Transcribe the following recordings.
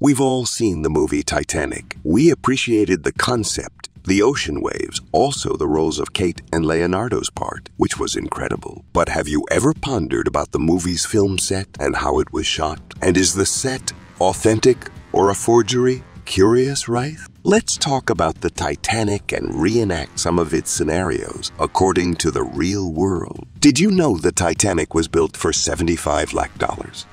We've all seen the movie Titanic. We appreciated the concept, the ocean waves, also the roles of Kate and Leonardo's part, which was incredible. But have you ever pondered about the movie's film set and how it was shot? And is the set authentic or a forgery? Curious, right? Let's talk about the Titanic and reenact some of its scenarios according to the real world. Did you know the Titanic was built for $75 lakh?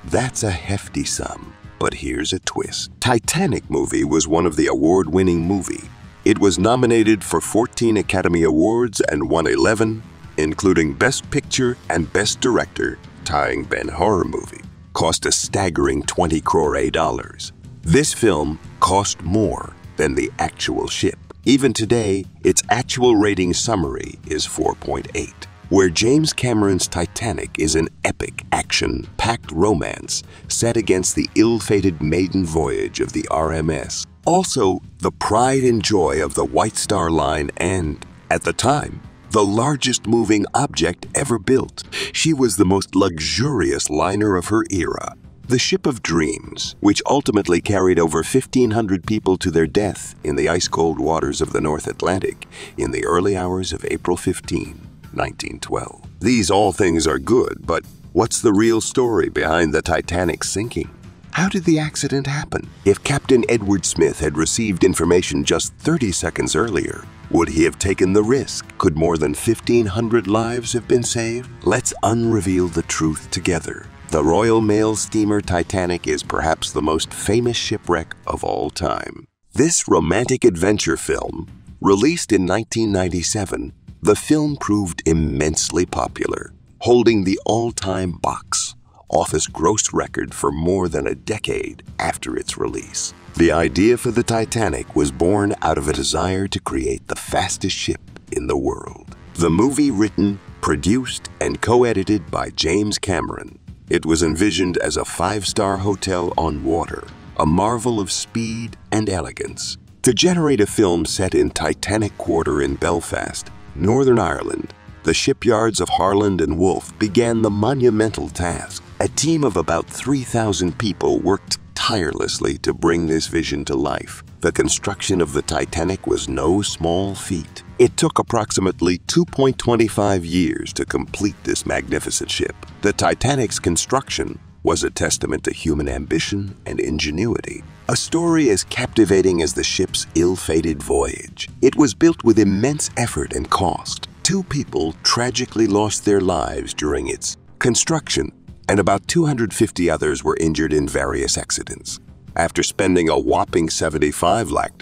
That's a hefty sum. But here's a twist. Titanic movie was one of the award-winning movies. It was nominated for 14 Academy Awards and won 11, including Best Picture and Best Director, tying Ben-Hur movie. Cost a staggering 20 crore dollars. This film cost more than the actual ship. Even today, its actual rating summary is 4.8. Where James Cameron's Titanic is an epic, action-packed romance set against the ill-fated maiden voyage of the RMS. Also, the pride and joy of the White Star Line and, at the time, the largest moving object ever built. She was the most luxurious liner of her era. The Ship of Dreams, which ultimately carried over 1,500 people to their death in the ice-cold waters of the North Atlantic in the early hours of April 15, 1912. These all things are good, but what's the real story behind the Titanic's sinking? How did the accident happen? If Captain Edward Smith had received information just 30 seconds earlier, would he have taken the risk? Could more than 1,500 lives have been saved? Let's unreveal the truth together. The Royal Mail steamer Titanic is perhaps the most famous shipwreck of all time. This romantic adventure film, released in 1997, the film proved immensely popular, holding the all-time box office gross record for more than a decade after its release. The idea for the Titanic was born out of a desire to create the fastest ship in the world. The movie written, produced, and co-edited by James Cameron. It was envisioned as a five-star hotel on water, a marvel of speed and elegance. To generate a film set in Titanic Quarter in Belfast, Northern Ireland, the shipyards of Harland and Wolff began the monumental task. A team of about 3,000 people worked tirelessly to bring this vision to life. The construction of the Titanic was no small feat. It took approximately 2.25 years to complete this magnificent ship. The Titanic's construction was a testament to human ambition and ingenuity. A story as captivating as the ship's ill-fated voyage. It was built with immense effort and cost. 2 people tragically lost their lives during its construction, and about 250 others were injured in various accidents. After spending a whopping $75 lakh,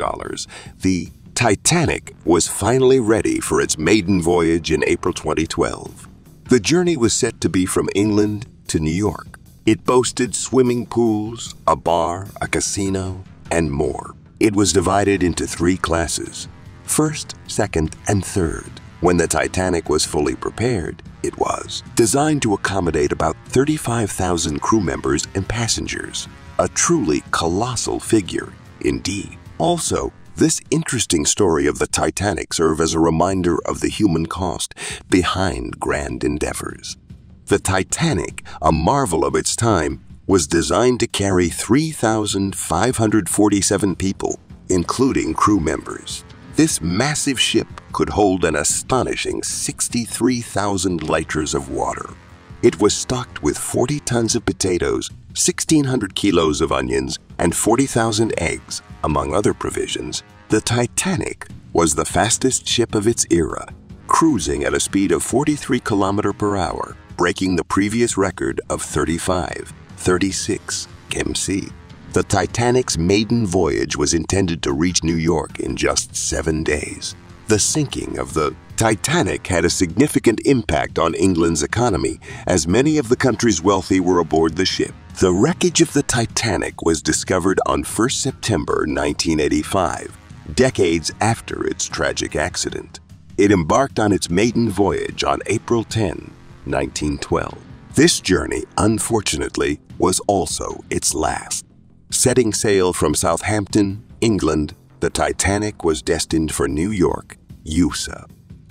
the Titanic was finally ready for its maiden voyage in April 2012. The journey was set to be from England to New York. It boasted swimming pools, a bar, a casino, and more. It was divided into 3 classes: first, second, and third. When the Titanic was fully prepared, it was designed to accommodate about 35,000 crew members and passengers. A truly colossal figure, indeed. Also, this interesting story of the Titanic serves as a reminder of the human cost behind grand endeavors. The Titanic, a marvel of its time, was designed to carry 3,547 people, including crew members. This massive ship could hold an astonishing 63,000 liters of water. It was stocked with 40 tons of potatoes, 1,600 kilos of onions, and 40,000 eggs, among other provisions. The Titanic was the fastest ship of its era, cruising at a speed of 43 km per hour, breaking the previous record of 36 km/h. The Titanic's maiden voyage was intended to reach New York in just 7 days. The sinking of the Titanic had a significant impact on England's economy, as many of the country's wealthy were aboard the ship. The wreckage of the Titanic was discovered on 1 September 1985, decades after its tragic accident. It embarked on its maiden voyage on April 10, 1912. This journey, unfortunately, was also its last. Setting sail from Southampton, England, the Titanic was destined for New York, USA.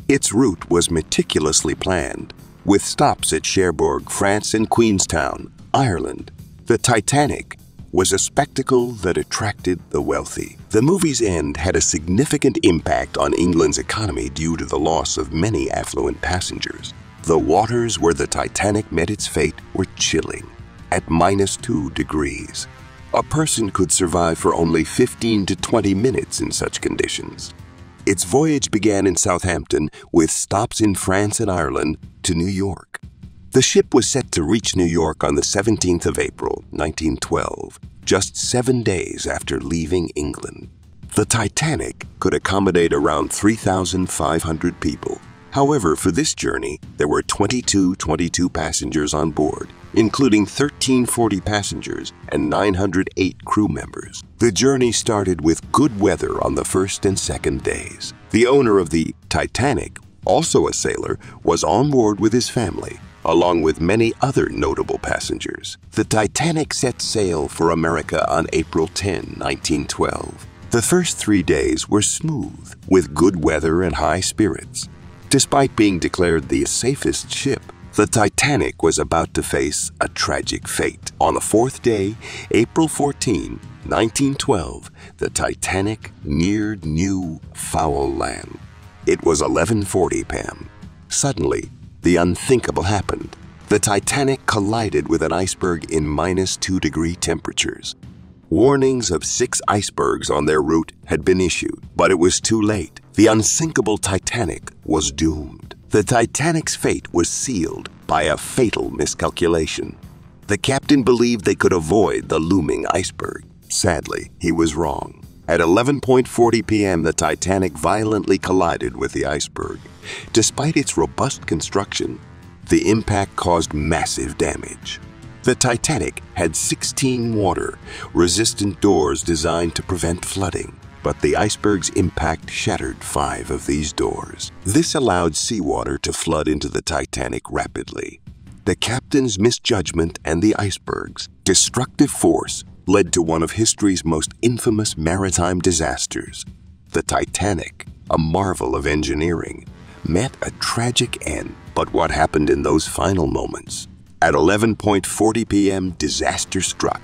Its route was meticulously planned, with stops at Cherbourg, France, and Queenstown, Ireland. The Titanic was a spectacle that attracted the wealthy. The movie's end had a significant impact on England's economy due to the loss of many affluent passengers. The waters where the Titanic met its fate were chilling, at -2 degrees. A person could survive for only 15 to 20 minutes in such conditions. Its voyage began in Southampton with stops in France and Ireland to New York. The ship was set to reach New York on the 17th of April, 1912, just 7 days after leaving England. The Titanic could accommodate around 3,500 people. However, for this journey, there were 22 passengers on board, including 1,340 passengers and 908 crew members. The journey started with good weather on the first and second days. The owner of the Titanic, also a sailor, was on board with his family, along with many other notable passengers. The Titanic set sail for America on April 10, 1912. The first 3 days were smooth, with good weather and high spirits. Despite being declared the safest ship, the Titanic was about to face a tragic fate. On the fourth day, April 14, 1912, the Titanic neared New Foul Land. It was 11:40 p.m. Suddenly, the unthinkable happened. The Titanic collided with an iceberg in -2 degree temperatures. Warnings of 6 icebergs on their route had been issued, but it was too late. The unsinkable Titanic was doomed. The Titanic's fate was sealed by a fatal miscalculation. The captain believed they could avoid the looming iceberg. Sadly, he was wrong. At 11:40 p.m., the Titanic violently collided with the iceberg. Despite its robust construction, the impact caused massive damage. The Titanic had 16 water-resistant doors designed to prevent flooding, but the iceberg's impact shattered 5 of these doors. This allowed seawater to flood into the Titanic rapidly. The captain's misjudgment and the iceberg's destructive force led to one of history's most infamous maritime disasters. The Titanic, a marvel of engineering, met a tragic end. But what happened in those final moments? At 11:40 p.m., disaster struck.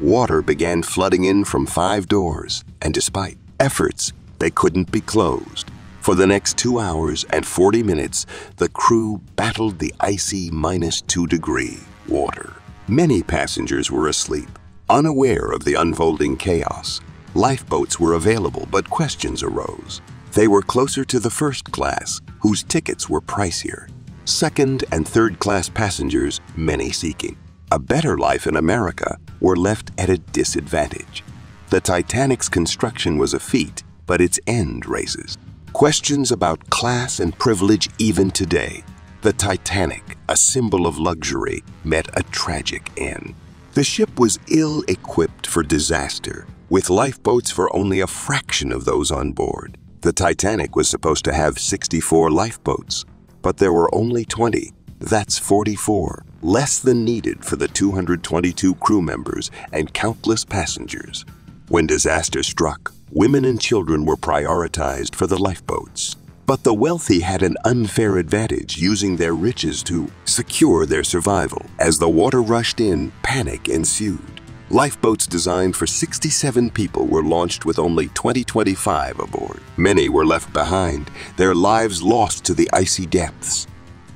Water began flooding in from 5 doors, and despite efforts, they couldn't be closed. For the next 2 hours and 40 minutes, the crew battled the icy -2 degree water. Many passengers were asleep, unaware of the unfolding chaos. Lifeboats were available, but questions arose. They were closer to the first class, whose tickets were pricier. Second and third class passengers, many seeking a better life in America, were left at a disadvantage. The Titanic's construction was a feat, but its end raises questions about class and privilege even today. The Titanic, a symbol of luxury, met a tragic end. The ship was ill-equipped for disaster, with lifeboats for only a fraction of those on board. The Titanic was supposed to have 64 lifeboats, but there were only 20. That's 44, less than needed for the 222 crew members and countless passengers. When disaster struck, women and children were prioritized for the lifeboats. But the wealthy had an unfair advantage, using their riches to secure their survival. As the water rushed in, panic ensued. Lifeboats designed for 67 people were launched with only 25 aboard. Many were left behind, their lives lost to the icy depths.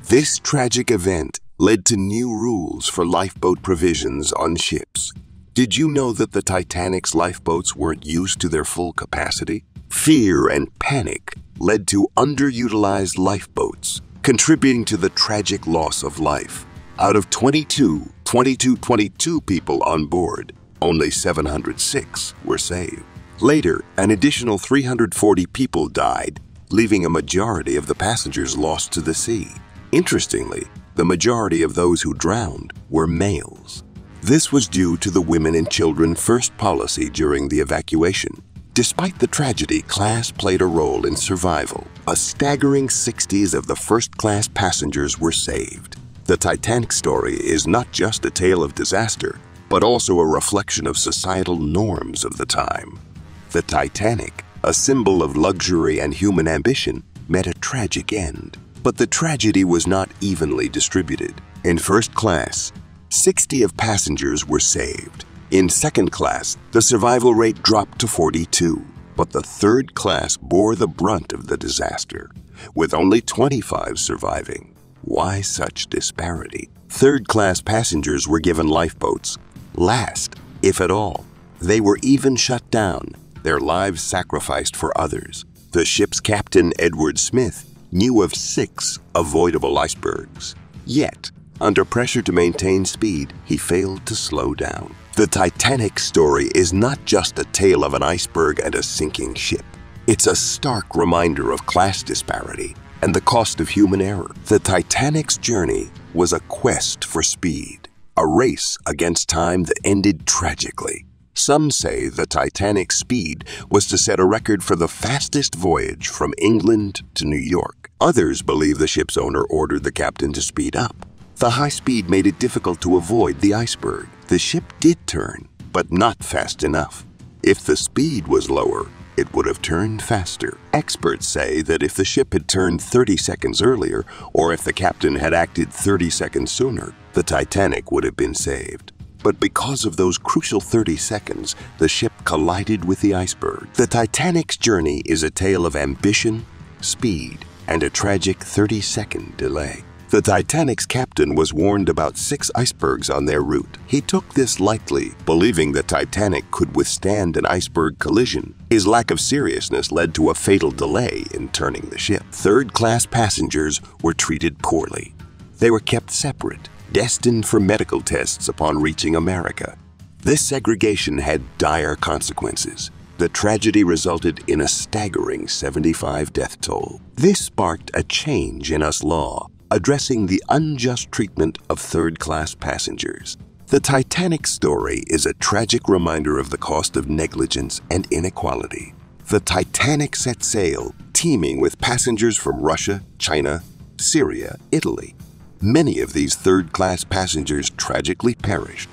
This tragic event led to new rules for lifeboat provisions on ships. Did you know that the Titanic's lifeboats weren't used to their full capacity? Fear and panic led to underutilized lifeboats, contributing to the tragic loss of life. Out of 22 people on board, only 706 were saved. Later, an additional 340 people died, leaving a majority of the passengers lost to the sea. Interestingly, the majority of those who drowned were males. This was due to the women and children first policy during the evacuation. Despite the tragedy, class played a role in survival. A staggering 60 of the first-class passengers were saved. The Titanic story is not just a tale of disaster, but also a reflection of societal norms of the time. The Titanic, a symbol of luxury and human ambition, met a tragic end. But the tragedy was not evenly distributed. In first class, 60 of passengers were saved. In second class, the survival rate dropped to 42, but the third class bore the brunt of the disaster, with only 25 surviving. Why such disparity? Third-class passengers were given lifeboats, last, if at all. They were even shut down, their lives sacrificed for others. The ship's captain, Edward Smith, knew of 6 avoidable icebergs. Yet, under pressure to maintain speed, he failed to slow down. The Titanic story is not just a tale of an iceberg and a sinking ship. It's a stark reminder of class disparity and the cost of human error. The Titanic's journey was a quest for speed, a race against time that ended tragically. Some say the Titanic's speed was to set a record for the fastest voyage from England to New York. Others believe the ship's owner ordered the captain to speed up. The high speed made it difficult to avoid the iceberg. The ship did turn, but not fast enough. If the speed was lower, it would have turned faster. Experts say that if the ship had turned 30 seconds earlier, or if the captain had acted 30 seconds sooner, the Titanic would have been saved. But because of those crucial 30 seconds, the ship collided with the iceberg. The Titanic's journey is a tale of ambition, speed, and a tragic 30-second delay. The Titanic's captain was warned about 6 icebergs on their route. He took this lightly, believing the Titanic could withstand an iceberg collision. His lack of seriousness led to a fatal delay in turning the ship. Third-class passengers were treated poorly. They were kept separate, destined for medical tests upon reaching America. This segregation had dire consequences. The tragedy resulted in a staggering 75 death toll. This sparked a change in US law, addressing the unjust treatment of third-class passengers. The Titanic story is a tragic reminder of the cost of negligence and inequality. The Titanic set sail, teeming with passengers from Russia, China, Syria, Italy. Many of these third-class passengers tragically perished.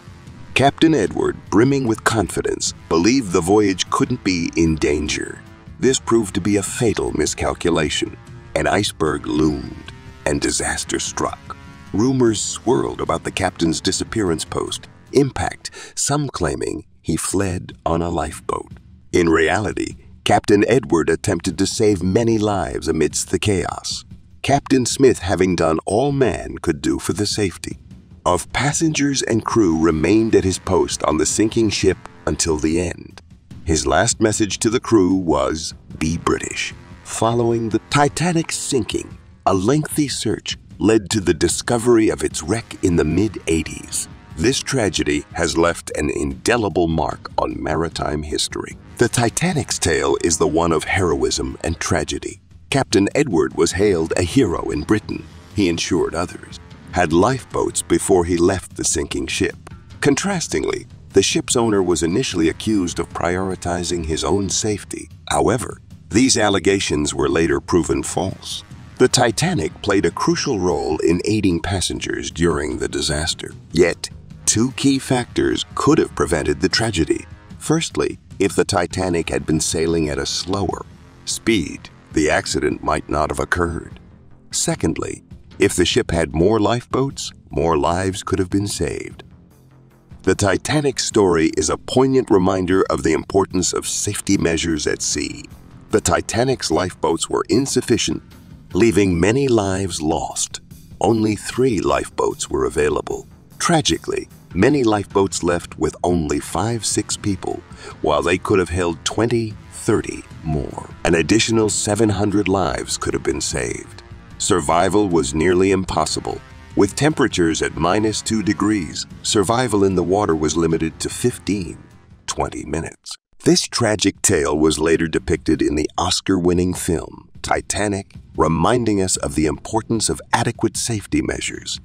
Captain Edward, brimming with confidence, believed the voyage couldn't be in danger. This proved to be a fatal miscalculation. An iceberg loomed, and disaster struck. Rumors swirled about the captain's disappearance post-impact, some claiming he fled on a lifeboat. In reality, Captain Edward attempted to save many lives amidst the chaos, Captain Smith having done all man could do for the safety of passengers and crew remained at his post on the sinking ship until the end. His last message to the crew was, "Be British." Following the Titanic's sinking, a lengthy search led to the discovery of its wreck in the mid-80s. This tragedy has left an indelible mark on maritime history. The Titanic's tale is the one of heroism and tragedy. Captain Edward was hailed a hero in Britain. He ensured others, had lifeboats before he left the sinking ship. Contrastingly, the ship's owner was initially accused of prioritizing his own safety. However, these allegations were later proven false. The Titanic played a crucial role in aiding passengers during the disaster. Yet, 2 key factors could have prevented the tragedy. Firstly, if the Titanic had been sailing at a slower speed, the accident might not have occurred. Secondly, if the ship had more lifeboats, more lives could have been saved. The Titanic's story is a poignant reminder of the importance of safety measures at sea. The Titanic's lifeboats were insufficient, leaving many lives lost. Only 3 lifeboats were available. Tragically, many lifeboats left with only 5-6 people, while they could have held 20-30 more. An additional 700 lives could have been saved. Survival was nearly impossible. With temperatures at -2 degrees, survival in the water was limited to 15-20 minutes. This tragic tale was later depicted in the Oscar-winning film Titanic, reminding us of the importance of adequate safety measures.